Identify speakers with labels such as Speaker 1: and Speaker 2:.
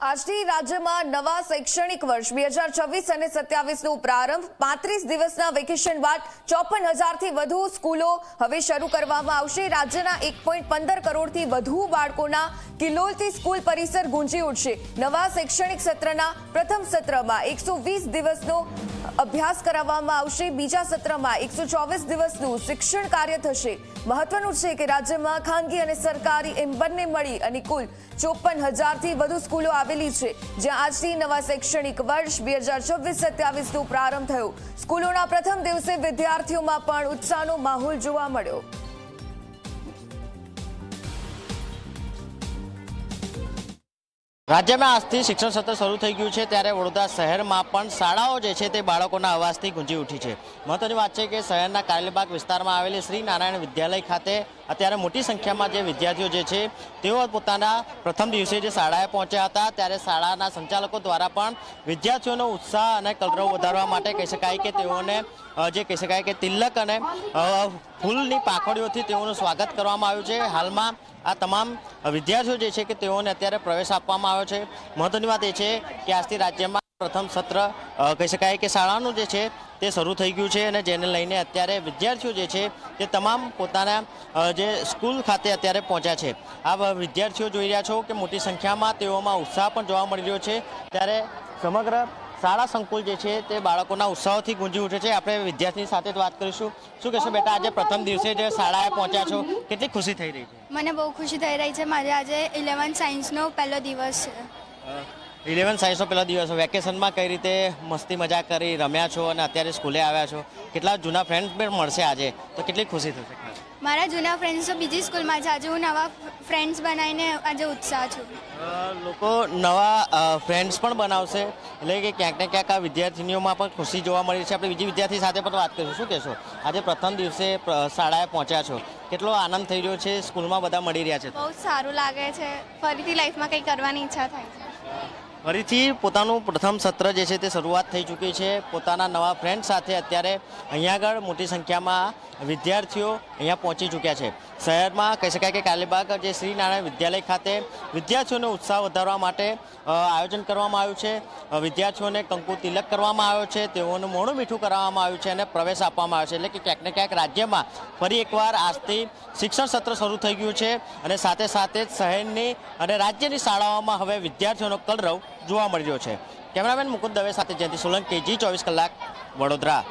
Speaker 1: આજથી રાજ્યમાં નવા શૈક્ષણિક વર્ષ 2026 અને 27નો પ્રારંભ 35 દિવસના વેકેશન બાદ 54,000થી વધુ સ્કૂલો હવે શરૂ કરવામાં આવશે। રાજ્યના 1.15 કરોડથી વધુ બાળકોના કિલોલથી સ્કૂલ પરિસર ગુંજી ઉઠશે। નવા શૈક્ષણિક સત્રના પ્રથમ સત્રમાં 120 દિવસનો અભ્યાસ કરાવવામાં આવશે। બીજા સત્રમાં 124 દિવસનું શિક્ષણ કાર્ય થશે। મહત્વનું છે કે રાજ્યમાં ખાનગી અને સરકારી એમ બંને મળી અને કુલ 54,000થી વધુ સ્કૂલો આવેલી છે, જ્યાં આજથી નવા શૈક્ષણિક વર્ષ 2026-27નો પ્રારંભ થયો। સ્કૂલોના પ્રથમ દિવસે વિદ્યાર્થીઓમાં પણ ઉત્સાહનો માહોલ જોવા મળ્યો।
Speaker 2: રાજ્યમાં આજથી શિક્ષણ સત્ર શરૂ થઈ ગયું છે, ત્યારે વડોદરા શહેરમાં પણ શાળાઓ જે છે તે બાળકોના અવાજથી ગુંજી ઉઠી છે। મહત્વની વાત છે કે શહેરના કારેલીબાગ વિસ્તારમાં આવેલી શ્રી નારાયણ વિદ્યાલય ખાતે અત્યારે મોટી સંખ્યામાં જે વિદ્યાર્થીઓ જે છે તેઓ પોતાના પ્રથમ દિવસે જે શાળાએ પહોંચ્યા હતા, ત્યારે શાળાના સંચાલકો દ્વારા પણ વિદ્યાર્થીઓનો ઉત્સાહ અને કલરવ વધારવા માટે કહી શકાય કે તેઓને જે કહી શકાય કે તિલક અને ફૂલની પાંખડીઓથી તેઓનું સ્વાગત કરવામાં આવ્યું છે। હાલમાં આ તમામ વિદ્યાર્થીઓ જે છે કે તેઓને અત્યારે પ્રવેશ આપવામાં આવ્યો છે। મહત્વની વાત એ છે કે આજથી રાજ્યમાં પ્રથમ સત્ર કહી શકાય કે શાળાનું જે છે તે શરૂ થઈ ગયું છે, અને જેને લઈને અત્યારે વિદ્યાર્થીઓ જે છે તે તમામ પોતાના જે સ્કૂલ ખાતે અત્યારે પહોંચ્યા છે। આ વિદ્યાર્થીઓ જોઈ રહ્યા છો કે મોટી સંખ્યામાં તેઓમાં ઉત્સાહ પણ જોવા મળી રહ્યો છે, ત્યારે સમગ્ર શાળા સંકુલ જે છે તે બાળકોના ઉત્સાહથી ગુંજી ઉઠે છે। આપણે વિદ્યાર્થીની સાથે જ વાત કરીશું। શું કહેશો બેટા, આજે પ્રથમ દિવસે જે શાળાએ પહોંચ્યા છો, કેટલી ખુશી થઈ રહી છે?
Speaker 3: મને બહુ ખુશી થઈ રહી છે। મારે આજે 11 સાયન્સનો પહેલો દિવસ છે।
Speaker 2: 11 સાયન્સનો પહેલો દિવસ। વેકેશનમાં કઈ રીતે મસ્તી મજા કરી રમ્યા છો અને અત્યારે સ્કૂલે આવ્યા છો? કેટલા જૂના ફ્રેન્ડ્સ પણ મળશે આજે, તો કેટલી ખુશી થશે?
Speaker 3: મારા જૂના ફ્રેન્ડ્સ તો બીજી સ્કૂલમાં છે, આજે હું નવા ફ્રેન્ડ્સ બનાવીને આજે ઉત્સાહ છું।
Speaker 2: લોકો નવા ફ્રેન્ડ્સ પણ બનાવશે, એટલે કે ક્યાંક ને ક્યાંક આ વિદ્યાર્થીનીઓમાં પણ ખુશી જોવા મળી છે। આપણે બીજી વિદ્યાર્થી સાથે પણ વાત કરીશું। શું કહેશો, આજે પ્રથમ દિવસે શાળાએ પહોંચ્યા છો, કેટલો આનંદ થઈ રહ્યો છે? સ્કૂલમાં બધા મળી રહ્યા છે?
Speaker 3: બહુ સારું લાગે છે, ફરીથી લાઈફમાં કંઈ કરવાની ઈચ્છા થાય છે।
Speaker 2: ફરીથી પોતાનું પ્રથમ સત્ર જે છે તે શરૂઆત થઈ ચૂકી છે। પોતાના નવા ફ્રેન્ડ સાથે અત્યારે અહીંયા આગળ મોટી સંખ્યામાં વિદ્યાર્થીઓ અહીંયા પહોંચી ચૂક્યા છે। શહેરમાં કહી શકાય કે કારેલીબાગ જે શ્રી નારાયણ વિદ્યાલય ખાતે વિદ્યાર્થીઓનો ઉત્સાહ વધારવા માટે આયોજન કરવામાં આવ્યું છે। વિદ્યાર્થીઓને કંકુ તિલક કરવામાં આવ્યો છે, તેઓનું મોઢું મીઠું કરાવવામાં આવ્યું છે અને પ્રવેશ આપવામાં આવ્યો છે। એટલે કે ક્યાંક ને ક્યાંક રાજ્યમાં ફરી એકવાર આજથી શિક્ષણ સત્ર શરૂ થઈ ગયું છે, અને સાથે સાથે જ શહેરની અને રાજ્યની શાળાઓમાં હવે વિદ્યાર્થીઓનો કલરવ જોવા મળી રહ્યો છે। કેમેરામેન મુકુંદ દવે સાથે જયંતિ સોલંકી, G24 કલાક, વડોદરા।